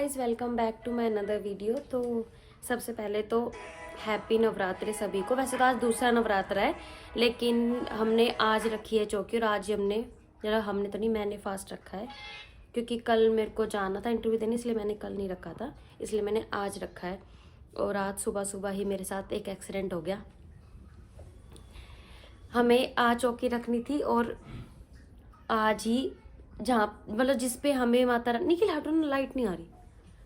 Guys, welcome back to my another video. तो सबसे पहले तो हैप्पी नवरात्रि सभी को। वैसे तो आज दूसरा नवरात्र है, लेकिन हमने आज रखी है चौकी। और आज हमने तो नहीं, मैंने फास्ट रखा है क्योंकि कल मेरे को जाना था इंटरव्यू देने, इसलिए मैंने कल नहीं रखा था, इसलिए मैंने आज रखा है। और आज सुबह सुबह ही मेरे साथ एक एक्सीडेंट हो गया। हमें आज चौकी रखनी थी और आज ही जहाँ मतलब जिस पे हमें माता रानी की लाइट नहीं आ रही,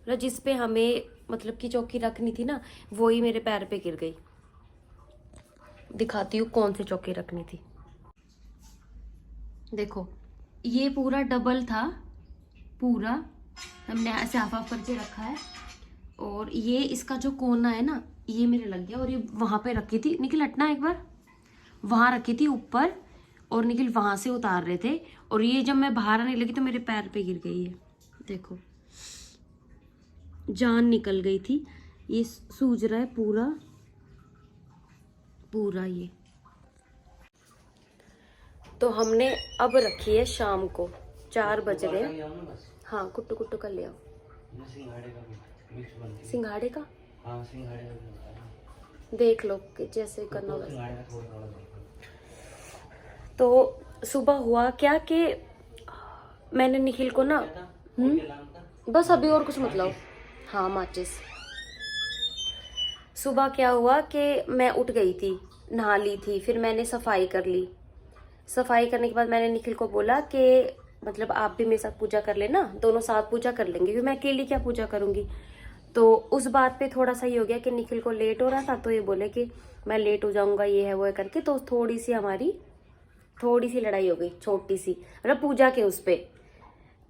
मतलब जिस पे हमें मतलब की चौकी रखनी थी ना, वो ही मेरे पैर पे गिर गई। दिखाती हूँ कौन सी चौकी रखनी थी। देखो, ये पूरा डबल था, पूरा हमने ऐसे हाफ हाफ करके रखा है। और ये इसका जो कोना है ना, ये मेरे लग गया। और ये वहां पे रखी थी, निखिल हटना एक बार, वहां रखी थी ऊपर, और निखिल वहां से उतार रहे थे। और ये जब मैं बाहर आने लगी तो मेरे पैर पे गिर गई है। देखो, जान निकल गई थी। ये सूज रहा है पूरा पूरा ये। तो हमने अब रखी है शाम को, 4 बज रहे। हाँ, कुट्टू कुट्टू कर ले आओ। सिंघाड़े का देख लो कि जैसे करना होगा। तो सुबह हुआ क्या कि मैंने निखिल को ना बस अभी और कुछ मतलब, हाँ माचिस। सुबह क्या हुआ कि मैं उठ गई थी, नहा ली थी, फिर मैंने सफाई कर ली। सफाई करने के बाद मैंने निखिल को बोला कि मतलब आप भी मेरे साथ पूजा कर लेना, दोनों साथ पूजा कर लेंगे, क्योंकि मैं अकेली क्या पूजा करूंगी। तो उस बात पे थोड़ा सा ही हो गया कि निखिल को लेट हो रहा था, तो ये बोले कि मैं लेट हो जाऊंगा, ये है वो है करके। तो थोड़ी सी लड़ाई हो गई, छोटी सी, मतलब पूजा के उस पे,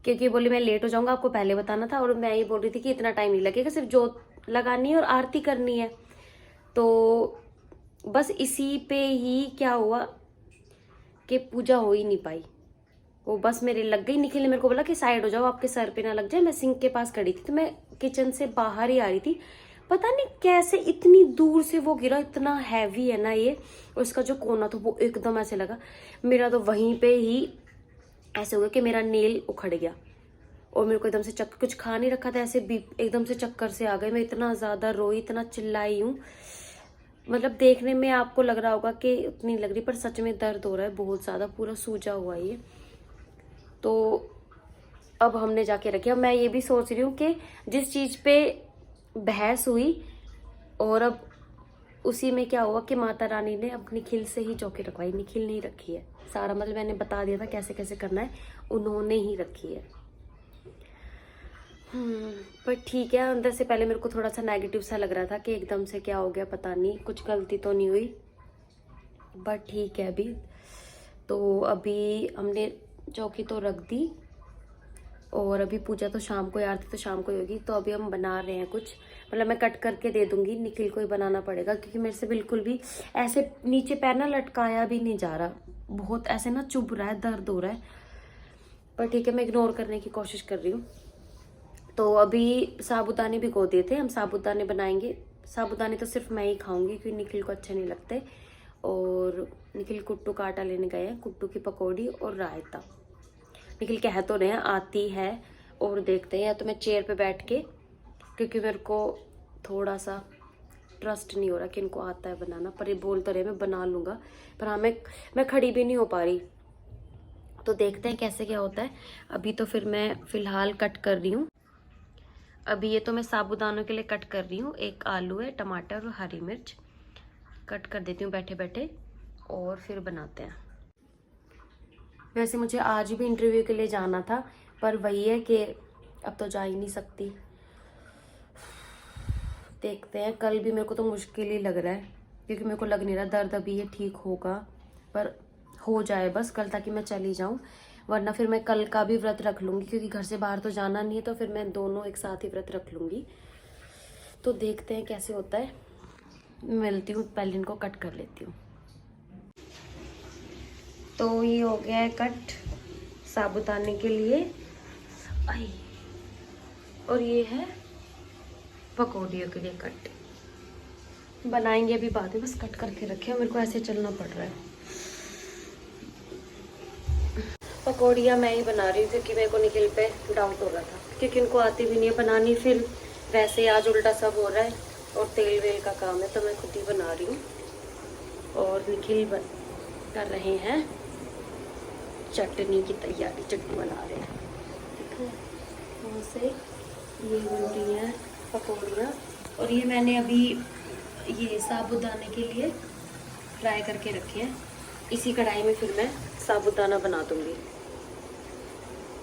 क्योंकि बोली मैं लेट हो जाऊंगा, आपको पहले बताना था। और मैं ये बोल रही थी कि इतना टाइम नहीं लगेगा, सिर्फ जोत लगानी है और आरती करनी है। तो बस इसी पे ही क्या हुआ कि पूजा हो ही नहीं पाई, वो बस मेरे लग गई। निखिल ने मेरे को बोला कि साइड हो जाओ, आपके सर पे ना लग जाए। मैं सिंक के पास खड़ी थी, तो मैं किचन से बाहर ही आ रही थी, पता नहीं कैसे इतनी दूर से वो गिरा। इतना हैवी है ना ये, और इसका जो कोना था वो एकदम ऐसे लगा। मेरा तो वहीं पे ही ऐसे हो गया कि मेरा नेल उखड़ गया। और मेरे को एकदम से कुछ खा नहीं रखा था, ऐसे एकदम से चक्कर से आ गए। मैं इतना ज्यादा रोई, इतना चिल्लाई हूँ, मतलब देखने में आपको लग रहा होगा कि उतनी लग रही, पर सच में दर्द हो रहा है बहुत ज्यादा, पूरा सूजा हुआ है ये। तो अब हमने जाके रखी। अब मैं ये भी सोच रही हूँ कि जिस चीज पे बहस हुई, और अब उसी में क्या हुआ कि माता रानी ने अब निखिल से ही चौकी रखवाई। निखिल नहीं रखी है सारा, मतलब मैंने बता दिया था कैसे कैसे करना है, उन्होंने ही रखी है। पर ठीक है, अंदर से पहले मेरे को थोड़ा सा नेगेटिव सा लग रहा था कि एकदम से क्या हो गया, पता नहीं कुछ गलती तो नहीं हुई, बट ठीक है। अभी तो अभी हमने चौकी तो रख दी, और अभी पूजा तो शाम को, आरती तो शाम को ही होगी। तो अभी हम बना रहे हैं कुछ, मतलब मैं कट करके दे दूंगी, निखिल को ही बनाना पड़ेगा, क्योंकि मेरे से बिल्कुल भी ऐसे नीचे पैर ना लटकाया भी नहीं जा रहा, बहुत ऐसे ना चुभ रहा है, दर्द हो रहा है। पर ठीक है, मैं इग्नोर करने की कोशिश कर रही हूँ। तो अभी साबूदाने भिगो दिए थे, हम साबूदाने बनाएंगे। साबूदाने तो सिर्फ मैं ही खाऊंगी, क्योंकि निखिल को अच्छे नहीं लगते। और निखिल कुट्टू का आटा लेने गए हैं, कुट्टू की पकौड़ी और रायता। निखिल कह तो रहे हैं आती है, और देखते हैं। या तो मैं चेयर पे बैठ के, क्योंकि मेरे को थोड़ा सा ट्रस्ट नहीं हो रहा कि इनको आता है बनाना, पर ये बोल तो रहे मैं बना लूंगा। पर हाँ, मैं खड़ी भी नहीं हो पा रही। तो देखते हैं कैसे क्या होता है। अभी तो फिर मैं फिलहाल कट कर रही हूँ। अभी ये तो मैं साबूदानों के लिए कट कर रही हूँ। एक आलू है, टमाटर और हरी मिर्च कट कर देती हूँ बैठे बैठे, और फिर बनाते हैं। वैसे मुझे आज भी इंटरव्यू के लिए जाना था, पर वही है कि अब तो जा ही नहीं सकती। देखते हैं, कल भी मेरे को तो मुश्किल ही लग रहा है, क्योंकि मेरे को लग नहीं रहा दर्द अभी ये ठीक होगा, पर हो जाए बस कल, ताकि मैं चली जाऊं। वरना फिर मैं कल का भी व्रत रख लूंगी, क्योंकि घर से बाहर तो जाना नहीं है, तो फिर मैं दोनों एक साथ ही व्रत रख लूंगी। तो देखते हैं कैसे होता है। मिलती हूँ, पहले इनको कट कर लेती हूँ। तो ये हो गया है कट साबुदाने के लिए, और ये है पकौड़ियों के लिए कट। बनाएंगे अभी बाद में, बस कट करके रखे, मेरे को ऐसे चलना पड़ रहा है। पकौड़ियाँ मैं ही बना रही हूँ, क्योंकि मेरे को निखिल पे डाउट हो रहा था। क्योंकि उनको आती भी नहीं है बनानी। फिर वैसे आज उल्टा सब हो रहा है और तेल वेल का काम है, तो मैं खुद ही बना रही हूँ। और निखिल कर रहे हैं चटनी की तैयारी, चटनी बना रहे हैं। ठीक है, वहाँ से ये बन रही है पकौड़ियाँ। और ये मैंने अभी ये साबूदाने के लिए फ्राई करके रखे हैं। इसी कढ़ाई में फिर मैं साबूदाना बना दूँगी।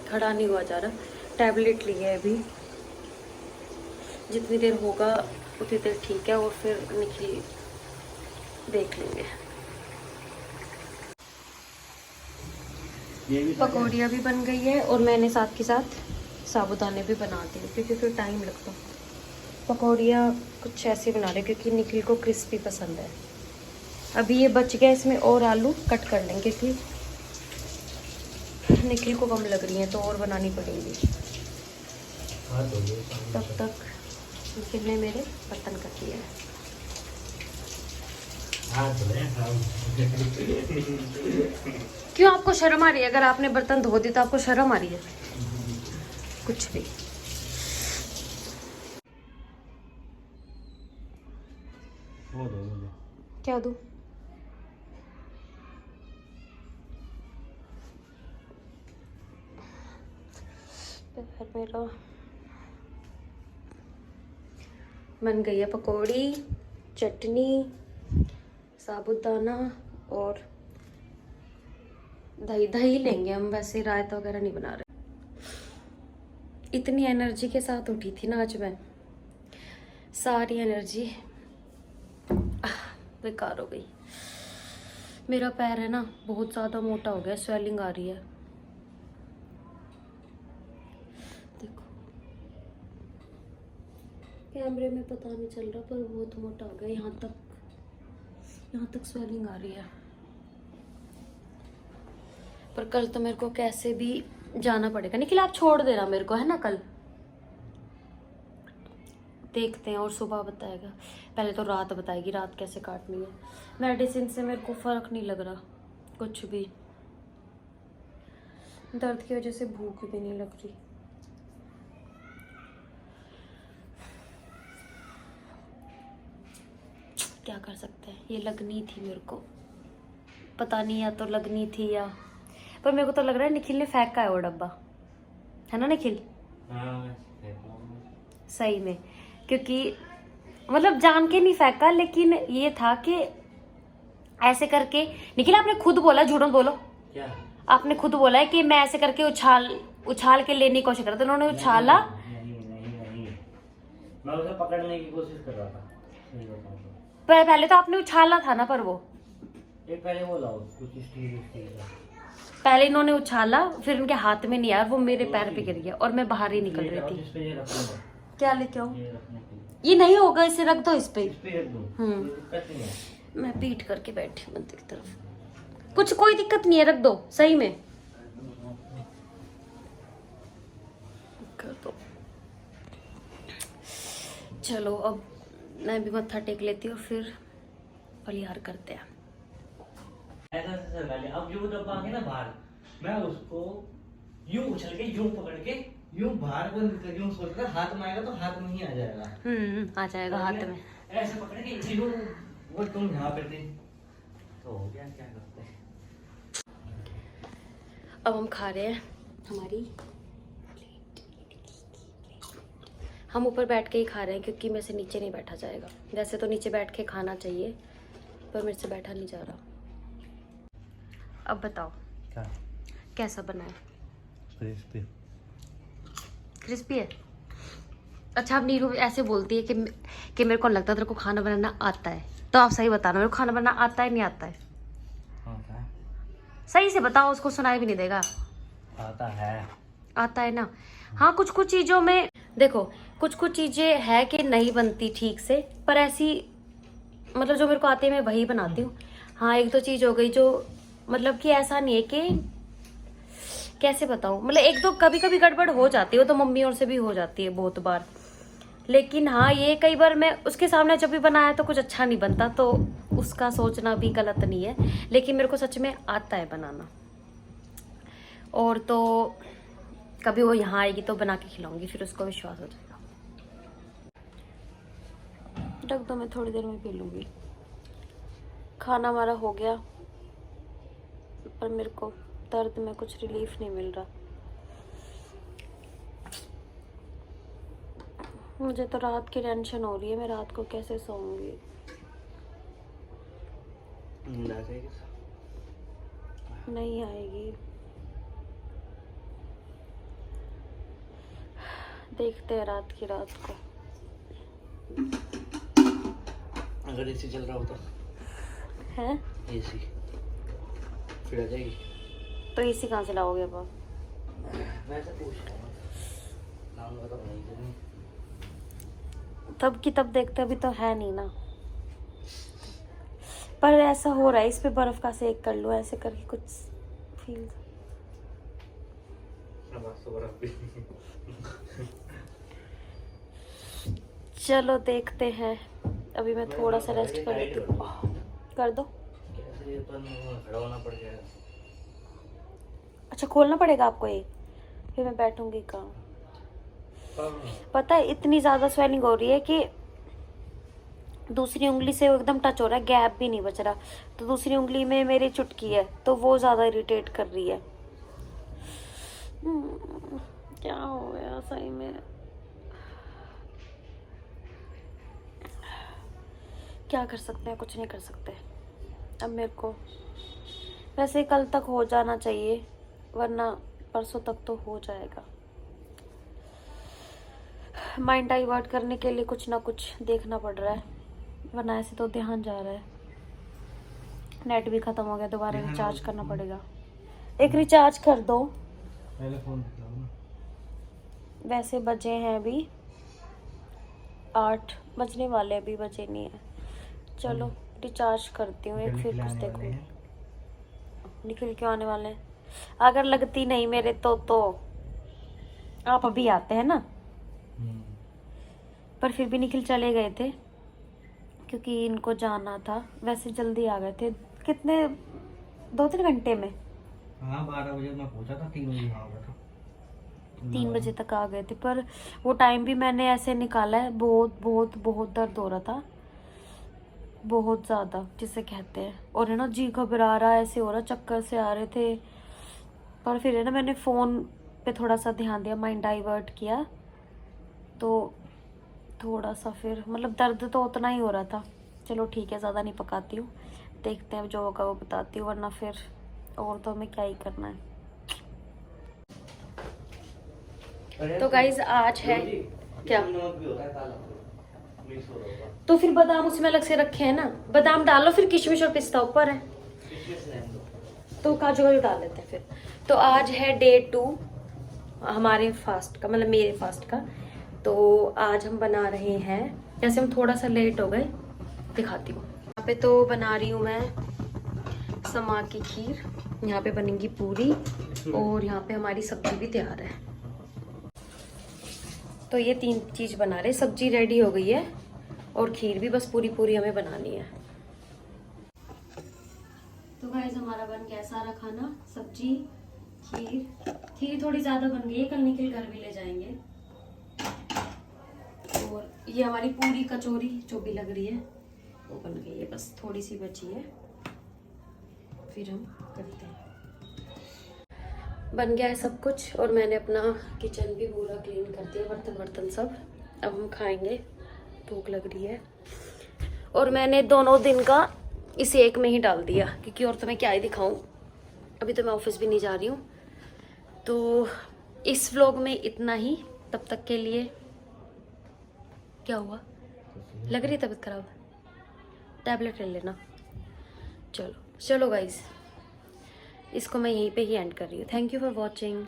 खड़ा नहीं हुआ जा रहा, टैबलेट ली है अभी, जितनी देर होगा उतनी देर ठीक है, और फिर निखिल देख लेंगे। पकौड़ियाँ भी बन गई है और मैंने साथ के साथ साबूदाने भी बना दिए, क्योंकि फिर टाइम लगता। पकौड़ियाँ कुछ ऐसे बना रहे क्योंकि निखिल को क्रिस्पी पसंद है। अभी ये बच गया, इसमें और आलू कट कर लेंगे क्योंकि निखिल को कम लग रही है तो और बनानी पड़ेगी। तब तक निखिल ने मेरे बर्तन कर दिया है। क्यों आपको शर्म आ रही है? अगर आपने बर्तन धो दिए तो आपको शर्म आ रही है? कुछ भी। क्या दूं? मेरा बन गई है पकौड़ी, चटनी, साबूदाना और दही। दही लेंगे हम, वैसे रायता वगैरह नहीं बना रहे। इतनी एनर्जी के साथ उठी थी ना आज मैं, सारी एनर्जी बेकार हो गई। मेरा पैर है ना बहुत ज़्यादा मोटा हो गया, स्वेलिंग आ रही है। देखो कैमरे में पता नहीं चल रहा पर बहुत मोटा हो गया, यहाँ तक स्वेलिंग आ रही है। पर कल तो मेरे को कैसे भी जाना पड़ेगा। निखिल आप छोड़ देना मेरे को, है ना? कल देखते हैं और सुबह बताएगा। पहले तो रात बताएगी रात कैसे काटनी है। मेडिसिन से मेरे को फर्क नहीं लग रहा कुछ भी, दर्द की वजह से भूख भी नहीं लग रही। क्या कर सकते हैं, ये लगनी थी मेरे को, पता नहीं, या तो लगनी थी या, पर मेरे को तो लग रहा है निखिल ने फेंका है वो डब्बा, है ना निखिल? सही में, क्योंकि मतलब जान के नहीं फेंका, लेकिन ये था कि ऐसे करके। निखिल आपने खुद बोला, झूठ मत बोलो। क्या? आपने खुद बोला है कि मैं ऐसे करके उछाल के लेने की कोशिश कर रहा था। उन्होंने उछाला, नहीं। मैं उसे पकड़ने की कोशिश कर रहा था। पहले तो आपने उछाला था ना, पर वो पहले बोला कुछ स्टील पहले इन्होंने उछाला, फिर इनके हाथ में नहीं आया, वो मेरे पैर पे गिर गया और मैं बाहर ही निकल रही थी। क्या लेके आऊं? ये नहीं होगा, इसे रख दो इस पे। मैं पीट करके बैठी मंदिर की तरफ, कुछ कोई दिक्कत नहीं है, रख दो सही में कर दो। चलो अब मैं भी मत्था टेक लेती हूँ, फिर बलिहार करते हैं। ऐसा अब जो डब्बा आगे ना बाहर, मैं उसको यूं उछल के यूं पकड़ के यूं बाहर को यूं सोचकर हाथ में आएगा तो हाथ में ही आ जाएगा। आ जाएगा हाथ में। ऐसे पकड़ के यूं, वो तुम यहाँ पे थे तो हो गया। क्या करते हैं अब? हम खा रहे हैं हमारी, हम ऊपर बैठ के ही खा रहे हैं क्योंकि मेरे से नीचे नहीं बैठा जाएगा। वैसे तो नीचे बैठ के खाना चाहिए पर मेरे से बैठा नहीं जा रहा। अब बताओ क्या कैसा बना है? क्रिस्पी है। अच्छा, अब नीरू ऐसे बोलती है कि मेरे को लगता है तेरे को खाना बनाना आता है, तो आप सही बताना, मेरे को खाना बनाना आता है नहीं आता है? आता है। सही से बताओ, उसको सुनाई भी नहीं देगा। आता है। आता है ना? हाँ, कुछ कुछ चीज़ों में देखो, कुछ कुछ चीज़ें है कि नहीं बनती ठीक से, पर ऐसी मतलब जो मेरे को आती है मैं वही बनाती हूँ। हाँ, एक दो चीज़ हो गई जो मतलब कि ऐसा नहीं है कि कैसे बताऊँ, मतलब एक दो कभी कभी गड़बड़ हो जाती है, वो तो मम्मी और से भी हो जाती है बहुत बार। लेकिन हाँ, ये कई बार मैं उसके सामने जब भी बनाया तो कुछ अच्छा नहीं बनता, तो उसका सोचना भी गलत नहीं है, लेकिन मेरे को सच में आता है बनाना। और तो कभी वो यहाँ आएगी तो बना के खिलाऊंगी, फिर उसको विश्वास हो जाएगा। रख दो, मैं थोड़ी देर में पी लूँगी। खाना हमारा हो गया, पर मेरे को दर्द में कुछ रिलीफ नहीं मिल रहा। मुझे तो रात की टेंशन हो रही है, मैं रात को कैसे सोऊंगी। नहीं आएगी, देखते हैं रात को। अगर एसी चल रहा होता है एसी फिर आ जाएगी। तो एसी कहाँ से लाओगे अब? वैसे पूछ रहा हूँ, लाऊंगा तो नहीं। तब की तब देखते, अभी तो है नहीं ना। पर ऐसा हो रहा है, इस पे बर्फ का सेक कर लो, ऐसे करके कुछ फील। चलो देखते हैं, अभी मैं थोड़ा सा रेस्ट कर लेती हूँ। कर दो। खड़ा होना पड़ जाएगा। अच्छा, खोलना पड़ेगा आपको ये, फिर मैं बैठूंगी कहाँ? पता है इतनी ज्यादा स्वेलिंग हो रही है कि दूसरी उंगली से वो एकदम टच हो रहा है, गैप भी नहीं बच रहा। तो दूसरी उंगली में मेरी चुटकी है, तो वो ज्यादा इरिटेट कर रही है। क्या हो गया सही में? क्या कर सकते हैं? कुछ नहीं कर सकते। अब मेरे को वैसे कल तक हो जाना चाहिए, वरना परसों तक तो हो जाएगा। माइंड डाइवर्ट करने के लिए कुछ ना कुछ देखना पड़ रहा है, वरना ऐसे तो ध्यान जा रहा है। नेट भी खत्म हो गया, दोबारा रिचार्ज करना पड़ेगा। एक रिचार्ज कर दो। पहले फोन दिखाओ ना। वैसे बजे हैं अभी 8 बजने वाले, अभी बजे नहीं है। चलो रिचार्ज करती हूँ एक, फिर कुछ देखूँ। निखिल क्यों आने वाले हैं? अगर लगती नहीं मेरे तो आप अभी आते हैं ना। पर फिर भी निखिल चले गए थे क्योंकि इनको जाना था। वैसे जल्दी आ गए थे, कितने 2-3 घंटे में। हाँ 12 बजे मैं पहुंचा था, 3 बजे आ गया था। 3 बजे तक आ गए थे, पर वो टाइम भी मैंने ऐसे निकाला है। बहुत बहुत बहुत दर्द हो रहा था, बहुत ज़्यादा जिसे कहते हैं। और है ना, जी घबरा रहा, ऐसे हो रहा, चक्कर से आ रहे थे। पर फिर है ना, मैंने फ़ोन पे थोड़ा सा ध्यान दिया, माइंड डाइवर्ट किया, तो थोड़ा सा फिर मतलब दर्द तो उतना ही हो रहा था। चलो ठीक है, ज़्यादा नहीं पकाती हूँ, देखते हैं जो होगा वो बताती हूँ, वरना फिर और तो हमें क्या ही करना है। तो गाइज आज है क्या? तो फिर बादाम उसमें अलग से रखे हैं ना, बादाम डालो, फिर किशमिश और पिस्ता ऊपर है, तो काजू वाजू डाल लेते हैं फिर। तो आज है डे 2 हमारे फास्ट का, मतलब मेरे फास्ट का। तो आज हम बना रहे हैं, जैसे हम थोड़ा सा लेट हो गए, दिखाती हूँ। यहाँ पे तो बना रही हूँ मैं समा की खीर, यहाँ पे बनेगी पूरी, और यहाँ पे हमारी सब्जी भी तैयार है। तो ये 3 चीज बना रहे, सब्जी रेडी हो गई है और खीर भी बस पूरी हमें बनानी है। तो गाइस हमारा बन गया सारा खाना, सब्जी, खीर थोड़ी ज्यादा बन गई है, कल निकल घर भी ले जाएंगे। और ये हमारी पूरी कचौरी जो भी लग रही है वो बन गई है, बस थोड़ी सी बची है, फिर हम करते हैं। बन गया है सब कुछ, और मैंने अपना किचन भी पूरा क्लीन कर दिया, बर्तन सब। अब हम खाएंगे, भूख लग रही है। और मैंने दोनों दिन का इस एक में ही डाल दिया, क्योंकि और तो मैं क्या ही दिखाऊं, अभी तो मैं ऑफिस भी नहीं जा रही हूँ। तो इस व्लॉग में इतना ही, तब तक के लिए। क्या हुआ? लग रही है तबीयत खराब? टैबलेट ले लेना। चलो गाइस, इसको मैं यहीं पे ही एंड कर रही हूँ। Thank you for watching.